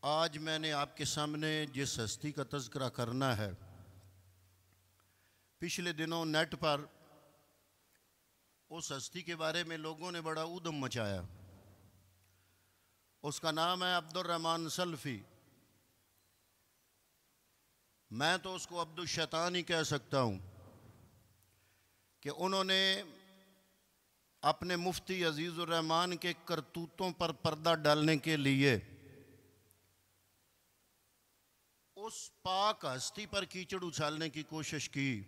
آج میں نے آپ کے سامنے جس ہستی کا تذکرہ کرنا ہے، پچھلے دنوں نیٹ پر اس ہستی کے بارے میں لوگوں نے بڑا ادھم مچایا۔ اس کا نام ہے عبد الرحمن سلفی۔ میں تو اس کو عبد الشیطان ہی کہہ سکتا ہوں کہ انہوں نے اپنے مفتی عزیز الرحمان کے کرتوتوں پر پردہ ڈالنے کے لیے اس پاک ہستی پر کیچڑ اچھالنے کی کوشش کی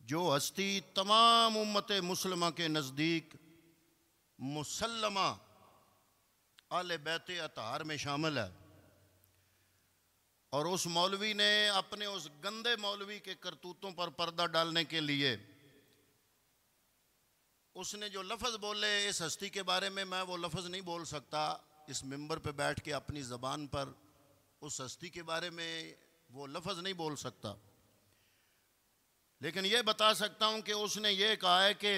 جو ہستی تمام امت مسلمہ کے نزدیک مسلمہ اہل بیت اطہار میں شامل ہے۔ اور اس مولوی نے اپنے اس گندے مولوی کے کرتوتوں پر پردہ ڈالنے کے لیے اس نے جو لفظ بولے اس ہستی کے بارے میں وہ لفظ نہیں بول سکتا اس ممبر پہ بیٹھ کے اپنی زبان پر اس ہستی کے بارے میں وہ لفظ نہیں بول سکتا، لیکن یہ بتا سکتا ہوں کہ اس نے یہ کہا ہے کہ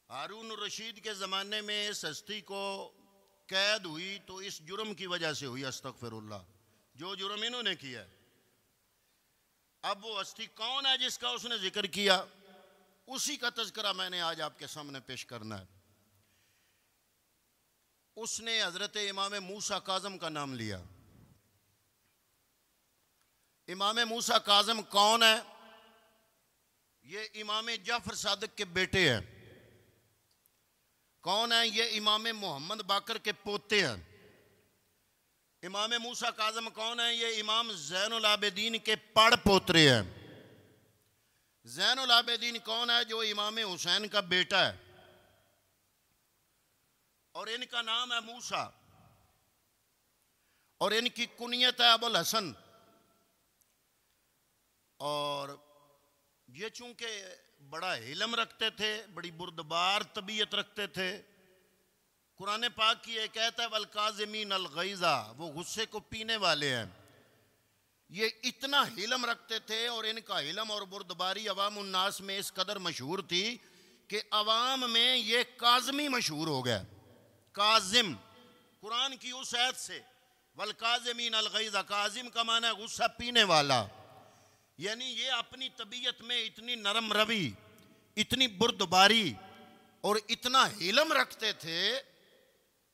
ہارون الرشید کے زمانے میں اس ہستی کو قید ہوئی تو اس جرم کی وجہ سے ہوئی، استغفر اللہ، جو جرم انہوں نے کیا ہے۔ اب وہ ہستی کون ہے جس کا اس نے ذکر کیا، اسی کا تذکرہ میں نے آج آپ کے سامنے پیش کرنا ہے۔ اس نے حضرت امام موسیٰ کاظم کا نام لیا۔ امام موسیٰ کاظم کون ہے؟ یہ امام جعفر صادق کے بیٹے ہیں۔ کون ہیں؟ یہ امام محمد باقر کے پوتے ہیں۔ امام موسیٰ کاظم کون ہیں؟ یہ امام زین العابدین کے پڑ پوترے ہیں۔ زین العابدین کون ہے؟ جو امام حسین کا بیٹا ہے، اور ان کا نام ہے موسیٰ، اور ان کی کنیت ہے ابو الحسن۔ اور یہ چونکہ بڑا علم رکھتے تھے، بڑی بردبار طبیعت رکھتے تھے، قرآن پاک کی ایک آیت ہے والکاظمین الغیظ، وہ غصے کو پینے والے ہیں۔ یہ اتنا علم رکھتے تھے اور ان کا علم اور بردباری عوام الناس میں اس قدر مشہور تھی کہ عوام میں یہ کاظمی مشہور ہو گیا۔ کاظم قرآن کی اس آیت سے، والکاظمین الغیظ، کاظم کا معنی ہے غصہ پینے والا، یعنی یہ اپنی طبیعت میں اتنی نرم روی، اتنی بردباری اور اتنا علم رکھتے تھے،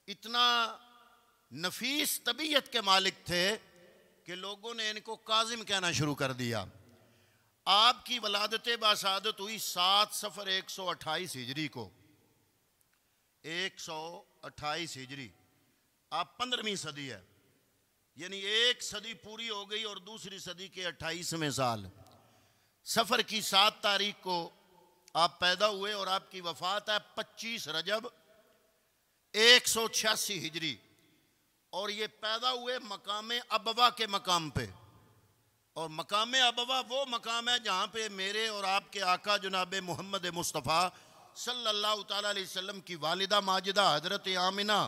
اتنا نفیس طبیعت کے مالک تھے کہ لوگوں نے ان کو کاظم کہنا شروع کر دیا۔ آپ کی ولادت باسعادت ہوئی 7 صفر 128 ہجری کو، 128 ہجری، آپ 15ویں صدی ہے، یعنی ایک صدی پوری ہو گئی اور دوسری صدی کے 28ویں سال صفر کی 7 تاریخ کو آپ پیدا ہوئے، اور آپ کی وفات ہے 25 رجب 186 ہجری، اور یہ پیدا ہوئے مقام ابوا کے مقام پہ۔ اور مقام ابوا وہ مقام ہے جہاں پہ میرے اور آپ کے آقا جناب محمد مصطفیٰ صلی اللہ تعالیٰ علیہ وسلم کی والدہ ماجدہ حضرت آمنہ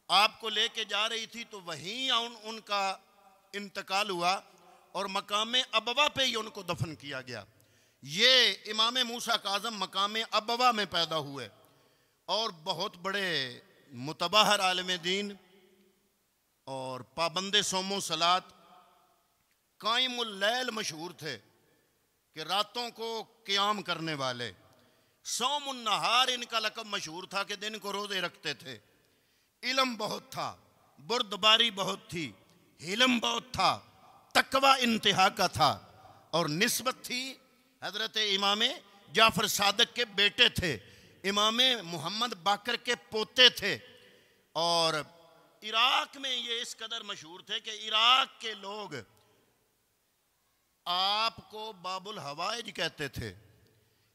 آپ کو لے کے جا رہی تھی، تو وہیں ان کا انتقال ہوا اور مقام ابوا پہ ہی ان کو دفن کیا گیا۔ یہ امام موسیٰ کاظم مقام ابوا میں پیدا ہوئے اور بہت بڑے متبحر عالم دین اور پابند صوم و صلاۃ، قائم اللیل مشہور تھے کہ راتوں کو قیام کرنے والے، صوم النہار ان کا لقب مشہور تھا کہ دن کو روزے رکھتے تھے۔ علم بہت تھا، بردباری بہت تھی، علم بہت تھا، تقوی انتہا کا تھا، اور نسبت تھی حضرت امام جعفر صادق کے بیٹے تھے، امام محمد باقر کے پوتے تھے۔ اور عراق میں یہ اس قدر مشہور تھے کہ عراق کے لوگ آپ کو باب الحوائج کہتے تھے۔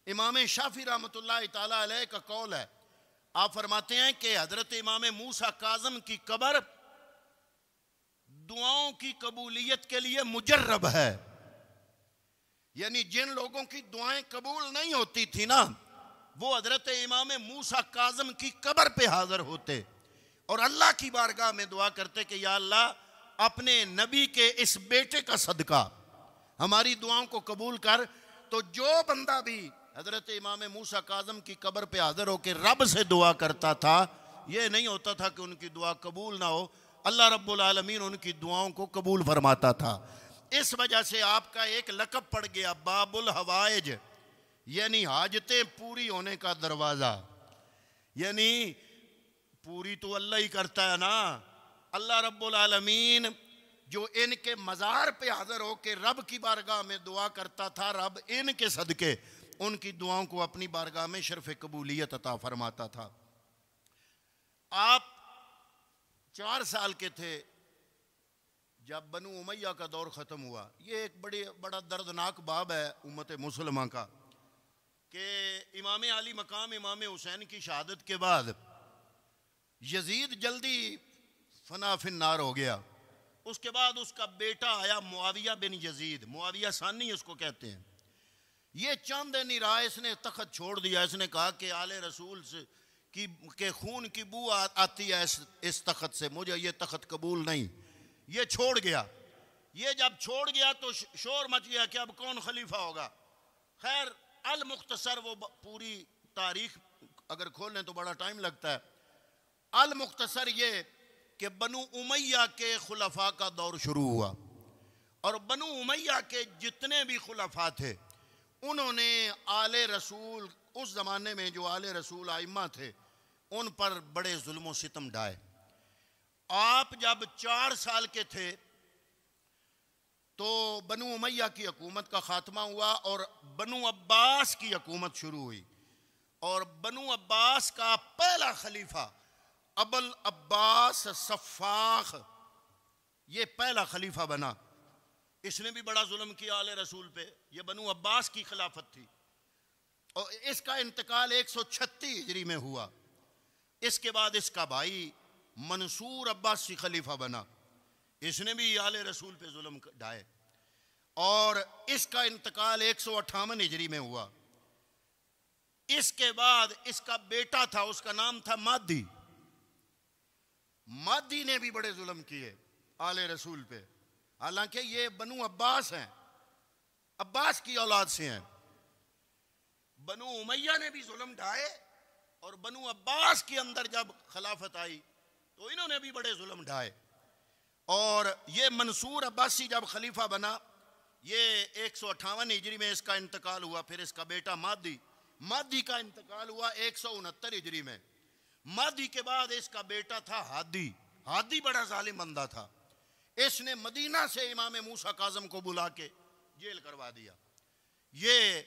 امام شافعی رحمۃ اللہ تعالیٰ علیہ کا قول ہے، آپ فرماتے ہیں کہ حضرت امام موسیٰ کاظم کی قبر دعاؤں کی قبولیت کے لیے مجرب ہے، یعنی جن لوگوں کی دعائیں قبول نہیں ہوتی تھی نا، وہ حضرت امام موسیٰ کاظم کی قبر پہ حاضر ہوتے اور اللہ کی بارگاہ میں دعا کرتے کہ یا اللہ اپنے نبی کے اس بیٹے کا صدقہ ہماری دعاؤں کو قبول کر۔ تو جو بندہ بھی حضرت امام موسیٰ کاظم کی قبر پہ حاضر ہو کے رب سے دعا کرتا تھا، یہ نہیں ہوتا تھا کہ ان کی دعا قبول نہ ہو، اللہ رب العالمین ان کی دعاؤں کو قبول فرماتا تھا۔ اس وجہ سے آپ کا ایک لقب پڑ گیا باب الحوائج، یعنی حاجتیں پوری ہونے کا دروازہ۔ یعنی پوری تو اللہ ہی کرتا ہے نا۔ اللہ رب العالمین جو ان کے مزار پہ حاضر ہو کے رب کی بارگاہ میں دعا کرتا تھا، رب ان کے صدقے ان کی دعاؤں کو اپنی بارگاہ میں شرف قبولیت عطا فرماتا تھا۔ آپ 4 سال کے تھے جب بنو امیہ کا دور ختم ہوا۔ یہ ایک بڑا دردناک باب ہے امت مسلمہ کا کہ امام علی مقام امام حسین کی شہادت کے بعد یزید جلدی فنا فی النار ہو گیا۔ اس کے بعد اس کا بیٹا آیا معاویہ بن یزید، معاویہ ثانی اس کو کہتے ہیں۔ یہ چند دن ہی رہا، اس نے تخت چھوڑ دیا۔ اس نے کہا کہ آل رسول سے کہ خون کی بو آتی ہے اس تخت سے، مجھے یہ تخت قبول نہیں۔ یہ چھوڑ گیا۔ یہ جب چھوڑ گیا تو شور مچ گیا کہ اب کون خلیفہ ہوگا۔ خیر المختصر، وہ پوری تاریخ اگر کھولیں تو بڑا ٹائم لگتا ہے۔ المختصر یہ کہ بنو امیہ کے خلفاء کا دور شروع ہوا، اور بنو امیہ کے جتنے بھی خلفاء تھے انہوں نے آل رسول، اس زمانے میں جو آل رسول ائمہ تھے، ان پر بڑے ظلم و ستم ڈھائے۔ آپ جب 4 سال کے تھے تو بنو امیہ کی حکومت کا خاتمہ ہوا اور بنو عباس کی حکومت شروع ہوئی، اور بنو عباس کا پہلا خلیفہ ابو العباس صفاخ، یہ پہلا خلیفہ بنا۔ اس نے بھی بڑا ظلم کیا آل رسول پہ۔ یہ بنو عباس کی خلافت تھی، اور اس کا انتقال 136 ہجری میں ہوا۔ اس کے بعد اس کا بھائی منصور عباسی خلیفہ بنا، اس نے بھی آل رسول پہ ظلم ڈھائے، اور اس کا انتقال 158 ہجری میں ہوا۔ اس کے بعد اس کا بیٹا تھا، اس کا نام تھا مادی۔ مادی نے بھی بڑے ظلم کیے آل رسول پہ، حالانکہ یہ بنو عباس ہیں، عباس کی اولاد سے ہیں۔ بنو امیہ نے بھی ظلم ڈھائے، اور بنو عباس کے اندر جب خلافت آئی تو انہوں نے بھی بڑے ظلم ڈھائے۔ اور یہ منصور عباسی جب خلیفہ بنا، یہ 158 ہجری میں اس کا انتقال ہوا۔ پھر اس کا بیٹا مادی کا انتقال ہوا 169 ہجری میں۔ مادی کے بعد اس کا بیٹا تھا ہادی بڑا ظالم بندہ تھا۔ اس نے مدینہ سے امام موسیٰ کاظم کو بلا کے جیل کروا دیا۔ یہ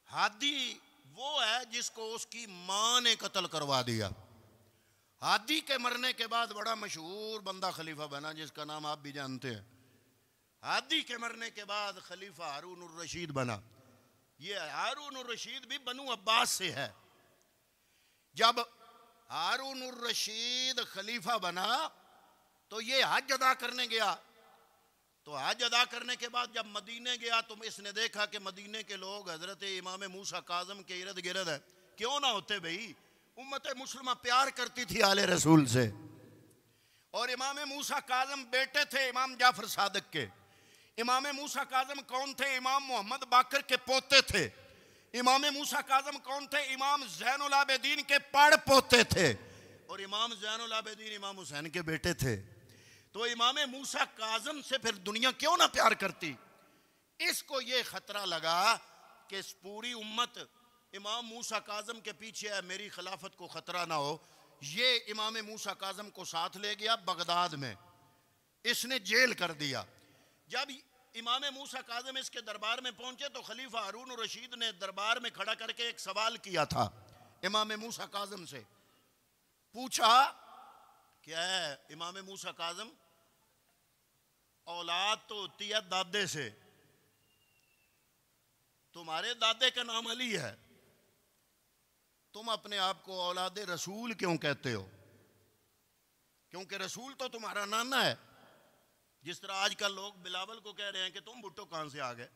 ہادی وہ ہے جس کو اس کی ماں نے قتل کروا دیا۔ ہادی کے مرنے کے بعد بڑا مشہور بندہ خلیفہ بنا جس کا نام آپ بھی جانتے ہیں۔ ہادی کے مرنے کے بعد خلیفہ ہارون الرشید بنا۔ یہ ہارون الرشید بھی بنو عباس سے ہے۔ جب ہارون الرشید خلیفہ بنا تو یہ حج ادا کرنے گیا، تو حج ادا کرنے کے بعد جب مدینے گیا تو اس نے دیکھا کہ مدینے کے لوگ حضرت امام موسیٰ کاظم کے ارد گرد ہے۔ کیوں نہ ہوتے بھئی، امت مسلمہ پیار کرتی تھی آل رسول سے، اور امام موسیٰ کاظم بیٹے تھے امام جعفر صادق کے۔ امام موسیٰ کاظم کون تھے؟ امام محمد باقر کے پوتے تھے۔ امام موسیٰ کاظم کون تھے؟ امام زین العابدین کے پڑ پوتے تھے، اور امام زین العابدین امام حسین کے بیٹے تھے۔ تو امام موسیٰ کاظم سے پھر دنیا کیوں نہ پیار کرتی؟ اس کو یہ خطرہ لگا کہ اس پوری امت امام موسیٰ کاظم کے پیچھے ہے، میری خلافت کو خطرہ نہ ہو۔ یہ امام موسیٰ کاظم کو ساتھ لے گیا بغداد میں، اس نے جیل کر دیا۔ جب امام موسیٰ کاظم اس کے دربار میں پہنچے تو خلیفہ ہارون الرشید نے دربار میں کھڑا کر کے ایک سوال کیا تھا امام موسیٰ کاظم سے۔ پوچھا کہ اے امام موسیٰ کاظم، اولاد تو ہوتی ہے دادے سے، تمہارے دادے کا نام علی ہے، تم اپنے آپ کو اولاد رسول کیوں کہتے ہو؟ کیونکہ رسول تو تمہارا نانا ہے۔ جس طرح آج کل لوگ بلاول کو کہہ رہے ہیں کہ تم بھٹو کہاں سے آ گئے،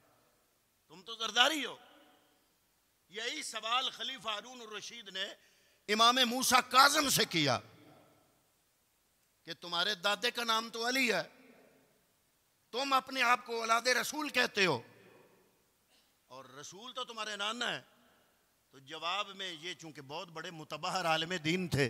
تم تو زرداری ہو۔ یہی سوال خلیفہ ہارون الرشید نے امام موسیٰ کاظم سے کیا کہ تمہارے دادے کا نام تو علی ہے، تم اپنے آپ کو اولاد رسول کہتے ہو، اور رسول تو تمہارے نانا ہے۔ تو جواب میں یہ، چونکہ بہت بڑے متبحر عالم دین تھے،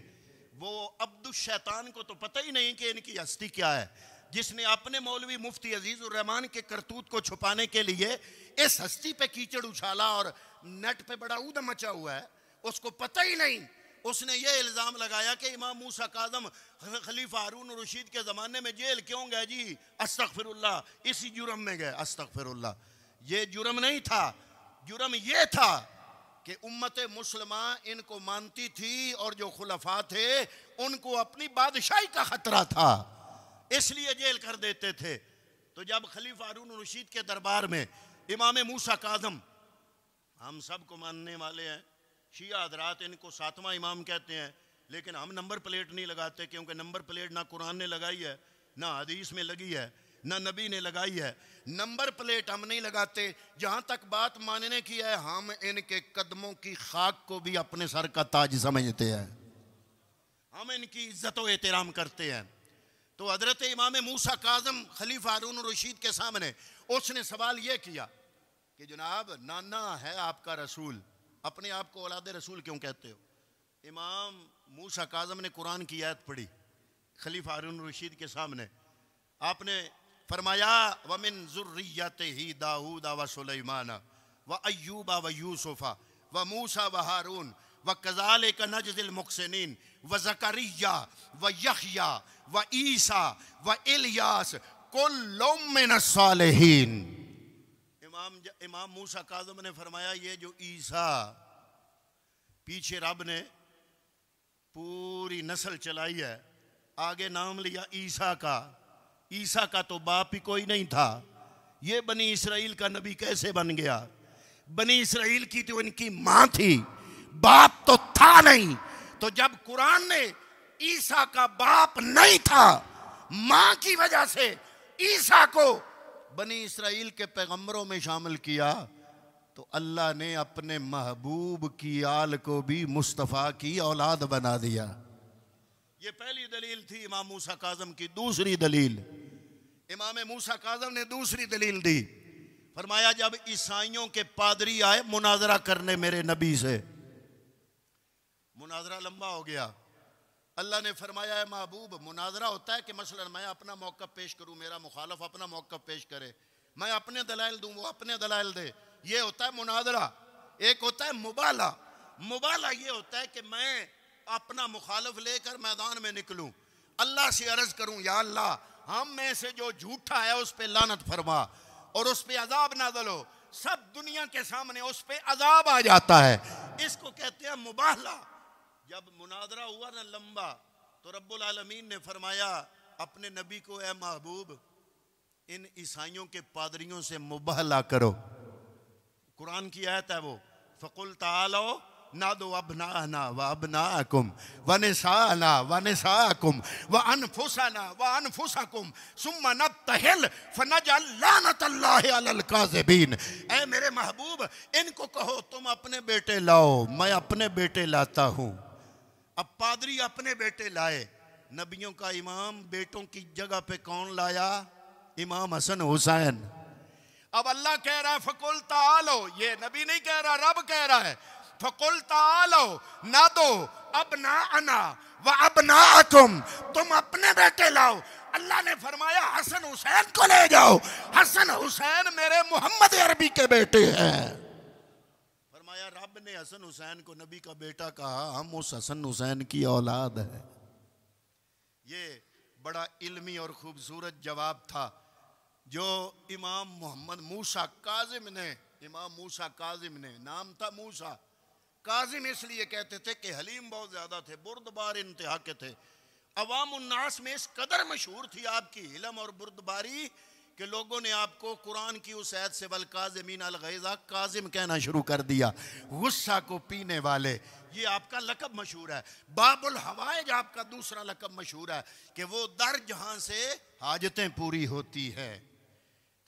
وہ عبد الشیطان کو تو پتہ ہی نہیں کہ ان کی ہستی کیا ہے، جس نے اپنے مولوی مفتی عزیز الرحمان کے کرتوت کو چھپانے کے لیے اس ہستی پہ کیچڑ اچھالا اور نیٹ پہ بڑا اودم مچا ہوا ہے، اس کو پتہ ہی نہیں۔ اس نے یہ الزام لگایا کہ امام موسیٰ کاظم خلیفہ ہارون الرشید کے زمانے میں جیل کیوں گئے جی؟ استغفر اللہ، اسی جرم میں گئے۔ استغفر اللہ، یہ جرم نہیں تھا، جرم یہ تھا کہ امت مسلمہ ان کو مانتی تھی اور جو خلفاء تھے ان کو اپنی بادشاہی کا خطرہ تھا، اس لیے جیل کر دیتے تھے۔ تو جب خلیفہ ہارون الرشید کے دربار میں امام موسیٰ کاظم، ہم سب کو ماننے والے ہیں، شیعہ حضرات ان کو ساتواں امام کہتے ہیں، لیکن ہم نمبر پلیٹ نہیں لگاتے، کیونکہ نمبر پلیٹ نہ قرآن نے لگائی ہے، نہ حدیث میں لگی ہے، نہ نبی نے لگائی ہے۔ نمبر پلیٹ ہم نہیں لگاتے۔ جہاں تک بات ماننے کی ہے، ہم ان کے قدموں کی خاک کو بھی اپنے سر کا تاج سمجھتے ہیں، ہم ان کی عزت و احترام کرتے ہیں۔ تو حضرت امام موسیٰ کاظم خلیفہ ہارون الرشید کے سامنے اس نے سوال یہ کیا کہ جناب، نانا ہے آپ کا رسول، اپنے آپ کو اولاد رسول کیوں کہتے ہو؟ امام موسیٰ کاظم نے قرآن کی آیت پڑھی خلیفہ ہارون الرشید کے سامنے، آپ نے فرمایا وَمِن ذُرِّيَّتِهِ داؤد وسلیمان وایوب ویوسف وموسیٰ وہارون وکذالک نجزی المحسنین وزکریا ویحییٰ وعیسیٰ والیاس کل من الصالحین۔ امام موسیٰ کاظم نے فرمایا یہ جو عیسیٰ، پیچھے رب نے پوری نسل چلائی ہے، آگے نام لیا عیسیٰ کا، عیسیٰ کا تو باپ ہی کوئی نہیں تھا، یہ بنی اسرائیل کا نبی کیسے بن گیا؟ بنی اسرائیل کی تو ان کی ماں تھی، باپ تو تھا نہیں۔ تو جب قرآن نے عیسیٰ کا باپ نہیں تھا، ماں کی وجہ سے عیسیٰ کو بنی اسرائیل کے پیغمبروں میں شامل کیا، تو اللہ نے اپنے محبوب کی آل کو بھی مصطفیٰ کی اولاد بنا دیا۔ یہ پہلی دلیل تھی امام موسیٰ کاظم کی۔ دوسری دلیل امام موسیٰ کاظم نے دوسری دلیل دی، فرمایا جب عیسائیوں کے پادری آئے مناظرہ کرنے میرے نبی سے، مناظرہ لمبا ہو گیا، اللہ نے فرمایا اے محبوب، مناظرہ ہوتا ہے کہ مثلا میں اپنا موقف پیش کروں، میرا مخالف اپنا موقف پیش کرے، میں اپنے دلائل دوں، وہ اپنے دلائل دے، یہ ہوتا ہے مناظرہ۔ ایک ہوتا ہے مبالہ، مبالہ یہ ہوتا ہے کہ میں اپنا مخالف لے کر میدان میں نکلوں، اللہ سے عرض کروں یا اللہ ہم میں سے جو جھوٹا ہے اس پہ لعنت فرما اور اس پہ عذاب نازل ہو، سب دنیا کے سامنے اس پہ عذاب آ جاتا ہے، اس کو کہتے ہیں مبالہ۔ جب مناظرہ ہوا نا لمبا، تو رب العالمین نے فرمایا اپنے نبی کو اے محبوب ان عیسائیوں کے پادریوں سے مباہلہ کرو۔ قرآن کی آیت ہے وہ، فَقُلْ تَعَالَوْا نَادُوا أَبْنَاءَنَا وَأَبْنَاءَكُمْ وَنِسَاءَنَا وَنِسَاءَكُمْ وَأَنفُسَنَا وَأَنفُسَكُمْ ثُمَّ نَبْتَهِلْ فَنَجْعَلْ لَعْنَةَ اللَّهِ عَلَى الْكَاذِبِينَ۔ اے میرے محبوب ان کو کہو تم اپنے بیٹے لاؤ، میں اپنے بیٹے لاتا ہوں۔ اب پادری اپنے بیٹے لائے، نبیوں کا امام بیٹوں کی جگہ پہ کون لایا؟ امام حسن حسین۔ اب اللہ کہہ رہا ہے فَقُلْ تَعَالَوْا، یہ نبی نہیں کہہ رہا، رب کہہ رہا ہے فَقُلْ تَعَالَوْا نَادُوا أَبْنَاءَنَا وَأَبْنَاءَكُمْ، تم اپنے بیٹے لاؤ۔ اللہ نے فرمایا حسن حسین کو لے جاؤ، حسن حسین میرے محمد عربی کے بیٹے ہیں۔ فرمایا رب نے حسن حسین کو نبی کا بیٹا کہا، ہم اس حسن حسین کی اولاد ہے۔ یہ بڑا علمی اور خوبصورت جواب تھا جو امام محمد موسیٰ کاظم نے، امام موسیٰ کاظم نے، نام تھا موسیٰ کاظم، اس لیے کہتے تھے کہ حلیم بہت زیادہ تھے، بردبار انتہا کے تھے۔ عوام الناس میں اس قدر مشہور تھی آپ کی علم اور بردباری کہ لوگوں نے آپ کو قرآن کی اس آیت سے والکاظمین الغیظ کاظم کہنا شروع کر دیا، غصہ کو پینے والے۔ یہ آپ کا لقب مشہور ہے۔ باب الحوائج آپ کا دوسرا لقب مشہور ہے کہ وہ در جہاں سے حاجتیں پوری ہوتی ہے۔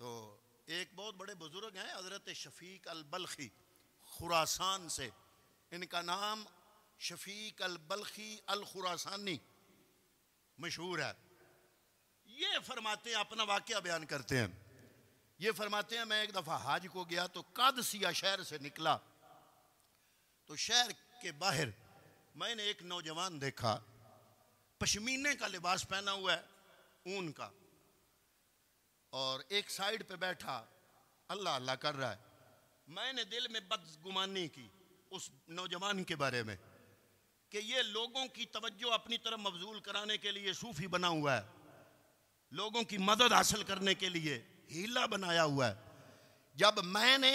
تو ایک بہت بڑے بزرگ ہیں حضرت شفیق البلخی، خراسان سے، ان کا نام شفیق البلخی الخراسانی مشہور ہے۔ یہ فرماتے ہیں، اپنا واقعہ بیان کرتے ہیں، یہ فرماتے ہیں میں ایک دفعہ حاج کو گیا تو قادسیہ شہر سے نکلا تو شہر کے باہر میں نے ایک نوجوان دیکھا، پشمینے کا لباس پہنا ہوا ہے، اون کا، اور ایک سائیڈ پہ بیٹھا اللہ اللہ کر رہا ہے۔ میں نے دل میں بدگمانی کی اس نوجوان کے بارے میں کہ یہ لوگوں کی توجہ اپنی طرف مبذول کرانے کے لیے صوفی بنا ہوا ہے، لوگوں کی مدد حاصل کرنے کے لیے ہیلا بنایا ہوا ہے۔ جب میں نے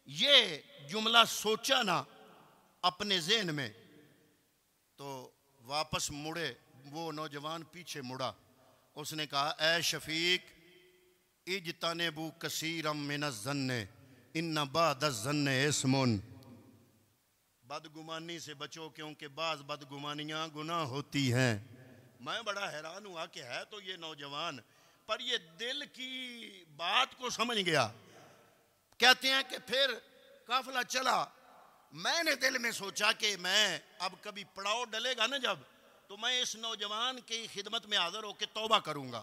یہ جملہ سوچا نا اپنے ذہن میں، تو واپس مڑے وہ نوجوان، پیچھے مڑا، اس نے کہا اے شفیق اجتنبوا کثیرا من الظن ان بعض الظن اسم، بدگمانی سے بچو کیونکہ بعض بدگمانیاں گناہ ہوتی ہیں۔ میں بڑا حیران ہوا کہ ہے تو یہ نوجوان، پر یہ دل کی بات کو سمجھ گیا۔ کہتے ہیں کہ پھر قافلہ چلا، میں نے دل میں سوچا کہ میں اب کبھی پڑاؤ ڈلے گا نا جب، تو میں اس نوجوان کی خدمت میں حاضر ہو کے توبہ کروں گا۔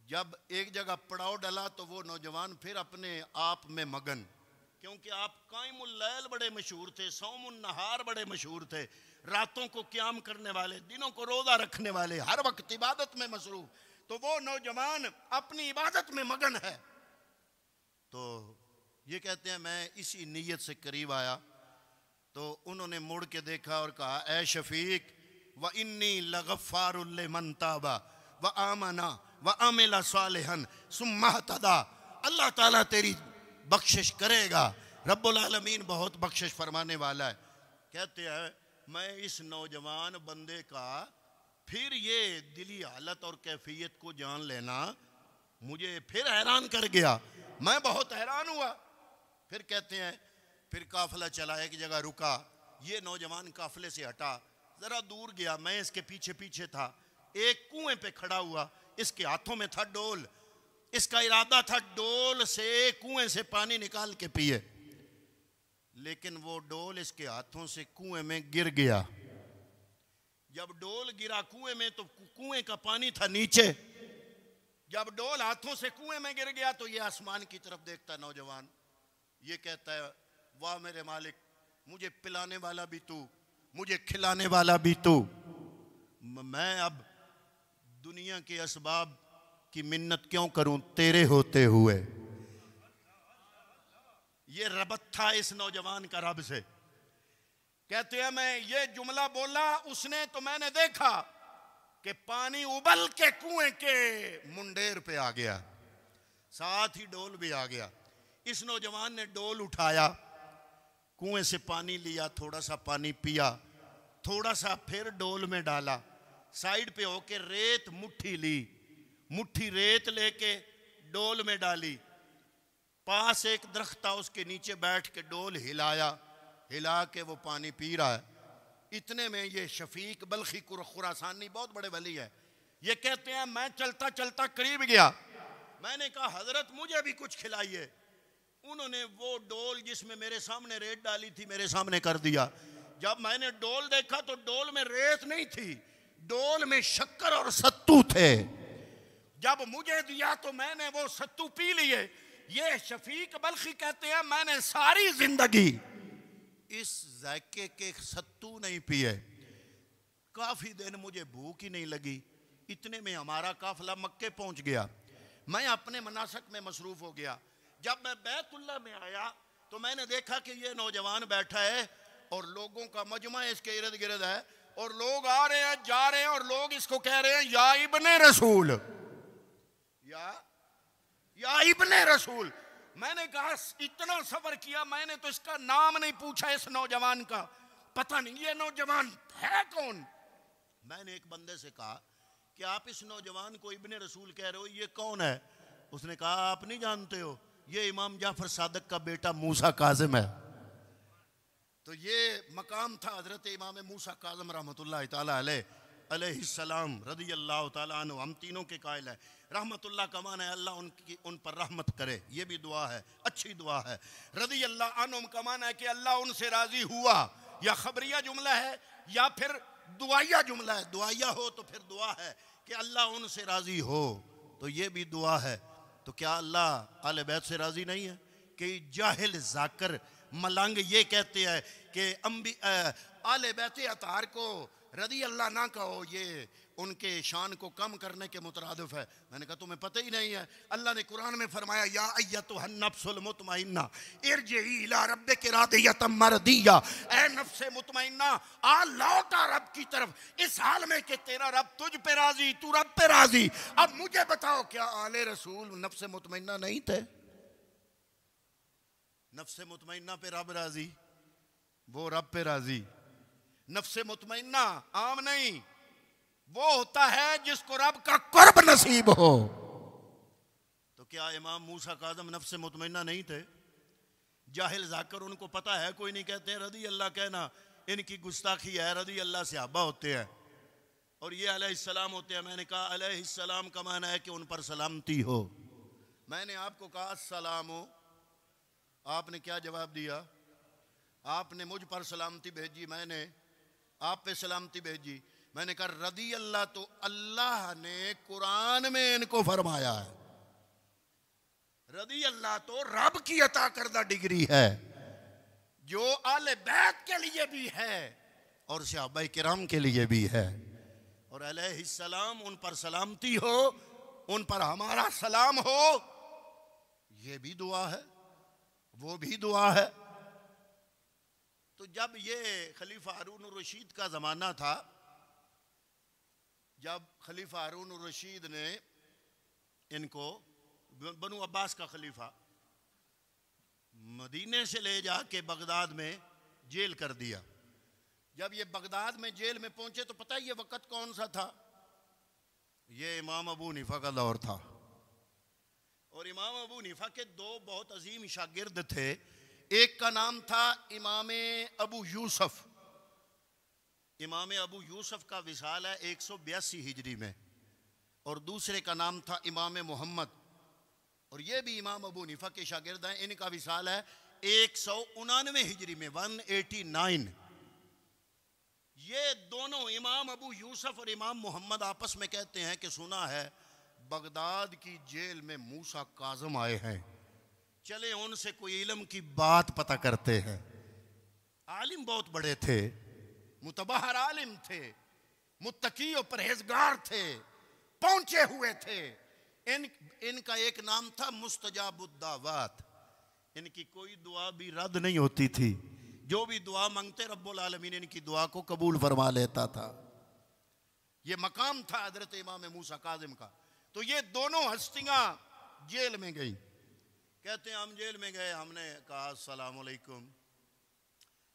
جب ایک جگہ پڑاؤ ڈلا تو وہ نوجوان پھر اپنے آپ میں مگن، کیونکہ آپ قائم اللیل بڑے مشہور تھے، صوم النہار بڑے مشہور تھے، راتوں کو قیام کرنے والے، دنوں کو روزہ رکھنے والے، ہر وقت عبادت میں مصروف، تو وہ نوجوان اپنی عبادت میں مگن ہے۔ تو یہ کہتے ہیں میں اسی نیت سے قریب آیا تو انہوں نے مڑ کے دیکھا اور کہا اے شفیق وَإِنِّي لَغَفَّارٌ لِمَنْ تَابَ وَآمَنَ وَعَمِلَ صَالِحًا ثُمَّ اهْتَدَىٰ، اللہ تعالیٰ تیری بخشش کرے گا، رب العالمین بہت بخشش فرمانے والا ہے۔ کہتے ہیں میں اس نوجوان بندے کا پھر یہ دلی حالت اور کیفیت کو جان لینا مجھے پھر حیران کر گیا، میں بہت حیران ہوا۔ پھر کہتے ہیں پھر قافلہ چلا، ایک جگہ رکا، یہ نوجوان قافلے سے ہٹا، ذرا دور گیا، میں اس کے پیچھے پیچھے تھا، ایک کنویں پہ کھڑا ہوا، اس کے ہاتھوں میں تھا ڈول، اس کا ارادہ تھا ڈول سے کنویں سے پانی نکال کے پیے، لیکن وہ ڈول اس کے ہاتھوں سے کنویں میں گر گیا۔ جب ڈول گرا کنویں میں تو کنویں کا پانی تھا نیچے، جب ڈول ہاتھوں سے کنویں میں گر گیا تو یہ آسمان کی طرف دیکھتا نوجوان، یہ کہتا ہے واہ میرے مالک، مجھے پلانے والا بھی تو، مجھے کھلانے والا بھی تو، میں اب دنیا کے اسباب کی منت کیوں کروں تیرے ہوتے ہوئے۔ یہ ربط تھا اس نوجوان کا رب سے۔ کہتے ہیں میں یہ جملہ بولا اس نے تو میں نے دیکھا کہ پانی ابل کے کنویں کے منڈیر پہ آ گیا، ساتھ ہی ڈول بھی آ گیا۔ اس نوجوان نے ڈول اٹھایا، کنویں سے پانی لیا، تھوڑا سا پانی پیا، تھوڑا سا پھر ڈول میں ڈالا، سائیڈ پہ ہو کے ریت مٹھی لی، مٹھی ریت لے کے ڈول میں ڈالی، پاس ایک درخت تھا اس کے نیچے بیٹھ کے ڈول ہلایا، ہلا کے وہ پانی پی رہا ہے۔ اتنے میں یہ شفیق بلخی خراسانی بہت بڑے ولی ہے، یہ کہتے ہیں میں چلتا چلتا قریب گیا، میں نے کہا حضرت مجھے بھی کچھ کھلائیے۔ انہوں نے وہ ڈول جس میں میرے سامنے ریت ڈالی تھی میرے سامنے کر دیا۔ جب میں نے ڈول دیکھا تو ڈول میں ریت نہیں تھی، ڈول میں شکر اور ستو تھے۔ جب مجھے دیا تو میں نے وہ ستو پی لیے۔ یہ شفیق بلخی کہتے ہیں میں نے ساری زندگی اس ذائقے کے ستو نہیں پیے، کافی دن مجھے بھوک ہی نہیں لگی۔ اتنے میں ہمارا قافلہ مکے پہنچ گیا، میں اپنے مناسک میں مصروف ہو گیا۔ جب میں بیت اللہ میں آیا تو میں نے دیکھا کہ یہ نوجوان بیٹھا ہے اور لوگوں کا مجمع اس کے ارد گرد ہے، اور لوگ آ رہے ہیں جا رہے ہیں، اور لوگ اس کو کہہ رہے ہیں یا ابن رسول، یا ابن رسول۔ میں نے کہا اتنا صبر کیا، میں نے تو اس کا نام نہیں پوچھا، اس نوجوان کا پتہ نہیں یہ نوجوان ہے کون۔ میں نے ایک بندے سے کہا کہ آپ اس نوجوان کو ابن رسول کہہ رہے ہو، یہ کون ہے؟ اس نے کہا آپ نہیں جانتے ہو، یہ امام جعفر صادق کا بیٹا موسیٰ کاظم ہے۔ تو یہ مقام تھا حضرت امام موسیٰ کاظم رحمۃ اللہ تعالیٰ علیہ السلام رضی اللہ تعالیٰ عنہ، ہم تینوں کے قائل ہیں۔ رحمت اللہ کا معنی ہے اللہ ان پر رحمت کرے، یہ بھی دعا ہے، اچھی دعا ہے۔ رضی اللہ عنہم کا معنی ہے کہ اللہ ان سے راضی ہوا، یا خبریہ جملہ ہے یا پھر دعائیہ جملہ ہے، دعائیہ ہو تو پھر دعا ہے کہ اللہ ان سے راضی ہو، تو یہ بھی دعا ہے۔ تو کیا اللہ اہل بیت سے راضی نہیں ہے؟ کہ جاہل ذاکر ملنگ یہ کہتے ہیں کہ اہل بیت اطہار کو رضی اللہ نہ کہو، یہ ان کے شان کو کم کرنے کے مترادف ہے۔ میں نے کہا تمہیں پتہ ہی نہیں ہے، اللہ نے قرآن میں فرمایا یا ایتھا النفس المطمئنہ ارجعی الی ربک راضیۃ مرضیہ، اے نفس مطمئنہ آ لوٹا رب کی طرف، اس حال میں کہ تیرا رب تجھ پہ راضی، تو رب پہ راضی۔ اب مجھے بتاؤ کیا آل رسول نفس مطمئنہ نہیں تھے؟ نفس مطمئنہ پہ رب راضی، وہ رب پہ راضی۔ نفس مطمئنہ عام نہیں، وہ ہوتا ہے جس کو رب کا قرب نصیب ہو۔ تو کیا امام موسیٰ کاظم نفس مطمئنہ نہیں تھے؟ جاہل ذاکر ان کو پتہ ہے کوئی نہیں، کہتے ہیں رضی اللہ کہنا ان کی گستاخی ہے، رضی اللہ صحابہ ہوتے ہیں اور یہ علیہ السلام ہوتے ہیں۔ میں نے کہا علیہ السلام کا معنی ہے کہ ان پر سلامتی ہو۔ میں نے آپ کو کہا السلام ہو، آپ نے کیا جواب دیا؟ آپ نے مجھ پر سلامتی بھیجی، میں نے آپ پہ سلامتی بھیجی۔ میں نے کہا رضی اللہ تو اللہ نے قرآن میں ان کو فرمایا ہے، رضی اللہ تو رب کی عطا کردہ ڈگری ہے جو آل بیت کے لیے بھی ہے اور صحابہ کرام کے لیے بھی ہے۔ اور علیہ السلام ان پر سلامتی ہو، ان پر ہمارا سلام ہو، یہ بھی دعا ہے، وہ بھی دعا ہے۔ تو جب یہ خلیفہ ہارون الرشید کا زمانہ تھا، جب خلیفہ ہارون الرشید نے ان کو بنو عباس کا خلیفہ مدینے سے لے جا کے بغداد میں جیل کر دیا، جب یہ بغداد میں جیل میں پہنچے تو پتہ یہ وقت کون سا تھا؟ یہ امام ابو حنیفہ کا دور تھا، اور امام ابو حنیفہ کے دو بہت عظیم شاگرد تھے، ایک کا نام تھا امام ابو یوسف۔ امام ابو یوسف کا وصال ہے 182 ہجری میں، اور دوسرے کا نام تھا امام محمد، اور یہ بھی امام ابو حنیفہ کے شاگرد ہیں، ان کا وصال ہے 199 ہجری میں 189۔ یہ دونوں امام ابو یوسف اور امام محمد آپس میں کہتے ہیں کہ سنا ہے بغداد کی جیل میں موسیٰ کاظم آئے ہیں، چلے ان سے کوئی علم کی بات پتہ کرتے ہیں۔ عالم بہت بڑے تھے، متبحر عالم تھے، متقی و پرہیزگار تھے، پہنچے ہوئے تھے۔ ان کا ایک نام تھا مستجاب الدعوات، ان کی کوئی دعا بھی رد نہیں ہوتی تھی، جو بھی دعا مانگتے رب العالمین ان کی دعا کو قبول فرما لیتا تھا۔ یہ مقام تھا حضرت امام موسیٰ کاظم کا۔ تو یہ دونوں ہستیاں جیل میں گئیں، کہتے ہیں ہم جیل میں گئے، ہم نے کہا السلام علیکم۔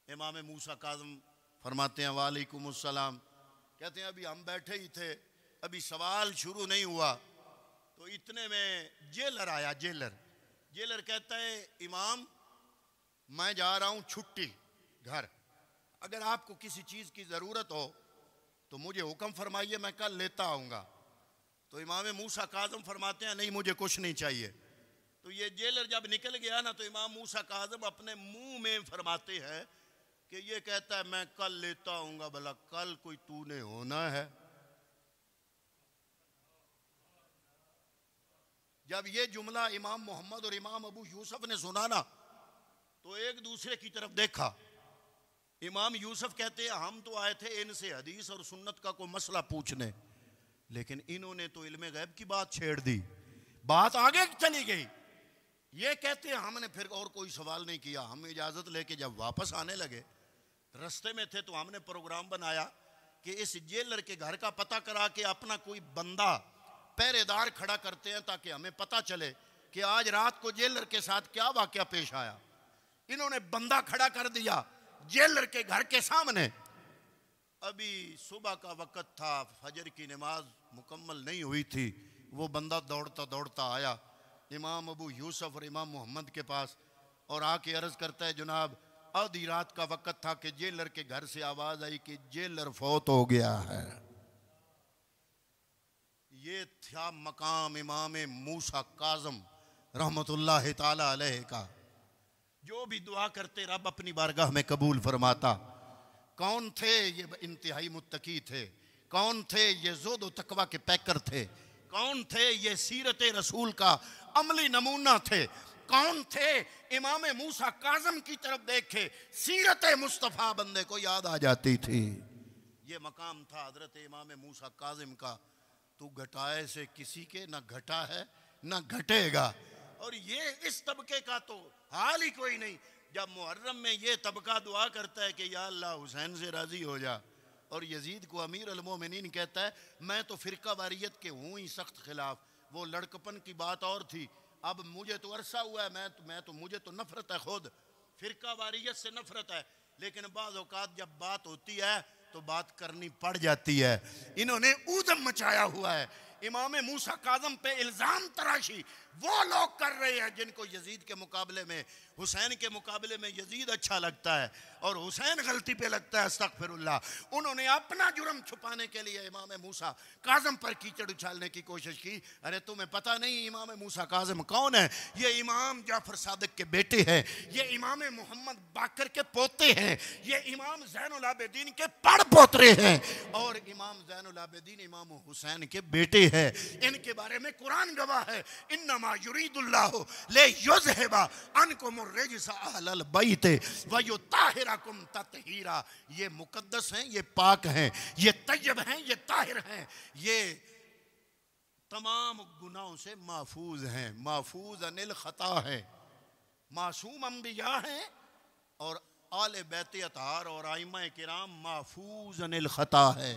امام موسیٰ کاظم فرماتے ہیں وعلیکم السلام۔ کہتے ہیں ابھی ہم بیٹھے ہی تھے، ابھی سوال شروع نہیں ہوا، تو اتنے میں جیلر آیا۔ جیلر کہتا ہے امام میں جا رہا ہوں چھٹی گھر، اگر آپ کو کسی چیز کی ضرورت ہو تو مجھے حکم فرمائیے، میں کل لیتا آؤں گا۔ تو امام موسیٰ کاظم فرماتے ہیں نہیں مجھے کچھ نہیں چاہیے۔ تو یہ جیلر جب نکل گیا نا، تو امام موسیٰ کاظم اپنے منہ میں فرماتے ہیں کہ یہ کہتا ہے میں کل لیتا ہوں گا، بھلا کل کوئی تو نے ہونا ہے؟ جب یہ جملہ امام محمد اور امام ابو یوسف نے سنا نا، تو ایک دوسرے کی طرف دیکھا۔ امام یوسف کہتے ہیں ہم تو آئے تھے ان سے حدیث اور سنت کا کوئی مسئلہ پوچھنے، لیکن انہوں نے تو علم غیب کی بات چھیڑ دی، بات آگے چلی گئی۔ یہ کہتے ہیں ہم نے پھر اور کوئی سوال نہیں کیا، ہم اجازت لے کے جب واپس آنے لگے، رستے میں تھے تو ہم نے پروگرام بنایا کہ اس جیلر کے گھر کا پتہ کرا کے اپنا کوئی بندہ پہرے دار کھڑا کرتے ہیں تاکہ ہمیں پتہ چلے کہ آج رات کو جیلر کے ساتھ کیا واقعہ پیش آیا۔ انہوں نے بندہ کھڑا کر دیا جیلر کے گھر کے سامنے۔ ابھی صبح کا وقت تھا، فجر کی نماز مکمل نہیں ہوئی تھی، وہ بندہ دوڑتا دوڑتا آیا امام ابو یوسف اور امام محمد کے پاس، اور آ کے عرض کرتا ہے جناب آدھی رات کا وقت تھا کہ جیلر کے گھر سے آواز آئی کہ جیلر فوت ہو گیا ہے۔ یہ تھا مقام امام موسیٰ کاظم رحمت اللہ تعالی علیہ کا۔ جو بھی دعا کرتے رب اپنی بارگاہ میں قبول فرماتا۔ کون تھے یہ؟ انتہائی متقی تھے۔ کون تھے یہ؟ زہد و تقوی کے پیکر تھے۔ کون تھے یہ؟ سیرت رسول کا عملی نمونہ تھے۔ کون تھے؟ امام موسیٰ کاظم کی طرف دیکھے سیرت مصطفیٰ بندے کو یاد آ جاتی تھی۔ یہ مقام تھا حضرت امام موسیٰ کاظم کا، تو گھٹائے سے کسی کے نہ گھٹا ہے نہ گھٹے گا۔ اور یہ اس طبقے کا تو حال ہی کوئی نہیں، جب محرم میں یہ طبقہ دعا کرتا ہے کہ یا اللہ حسین سے راضی ہو جا، اور یزید کو امیر المومنین کہتا ہے میں تو فرقہ واریت کے ہوں ہی سخت خلاف، وہ لڑکپن کی بات اور تھی، اب مجھے تو عرصہ ہوا ہے، مجھے تو نفرت ہے، خود فرقہ واریت سے نفرت ہے، لیکن بعض اوقات جب بات ہوتی ہے تو بات کرنی پڑ جاتی ہے۔ انہوں نے اودم مچایا ہوا ہے، امام موسیٰ کاظم پہ الزام تراشی وہ لوگ کر رہے ہیں جن کو یزید کے مقابلے میں، حسین کے مقابلے میں یزید اچھا لگتا ہے اور حسین غلطی پہ لگتا ہے، استغفر اللہ۔ انہوں نے اپنا جرم چھپانے کے لیے امام موسیٰ کاظم پر کیچڑ اچھالنے کی کوشش کی۔ ارے تمہیں پتہ نہیں امام موسیٰ کاظم کون ہے؟ یہ امام جعفر صادق کے بیٹے ہیں، یہ امام محمد باقر کے پوتے ہیں، یہ امام زین العابدین کے پڑ پوترے ہیں، اور امام زین العابدین امام حسین کے بیٹے ہیں۔ ان کے بارے میں قرآن گواہ ہے، انما یرید اللہ لیذھب عنکم الرجس اہل البیت ویطہرکم تطہیرا۔ یہ مقدس ہیں، یہ پاک ہیں، یہ طیب ہیں، یہ طاہر ہیں، یہ تمام گناہوں سے محفوظ ہیں، محفوظ عن الخطا ہے، معصوم انبیاء ہیں، اور آل بیت اطہار اور ائمہ کرام محفوظ عن الخطا ہے۔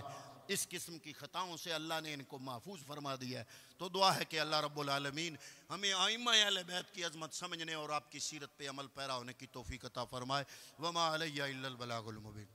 اس قسم کی خطاؤں سے اللہ نے ان کو محفوظ فرما دیا ہے۔ تو دعا ہے کہ اللہ رب العالمین ہمیں ائمہ اہل بیت کی عظمت سمجھنے اور آپ کی سیرت پہ عمل پیرا ہونے کی توفیق عطا فرمائے۔ وما علیہ الا البلاغ المبین۔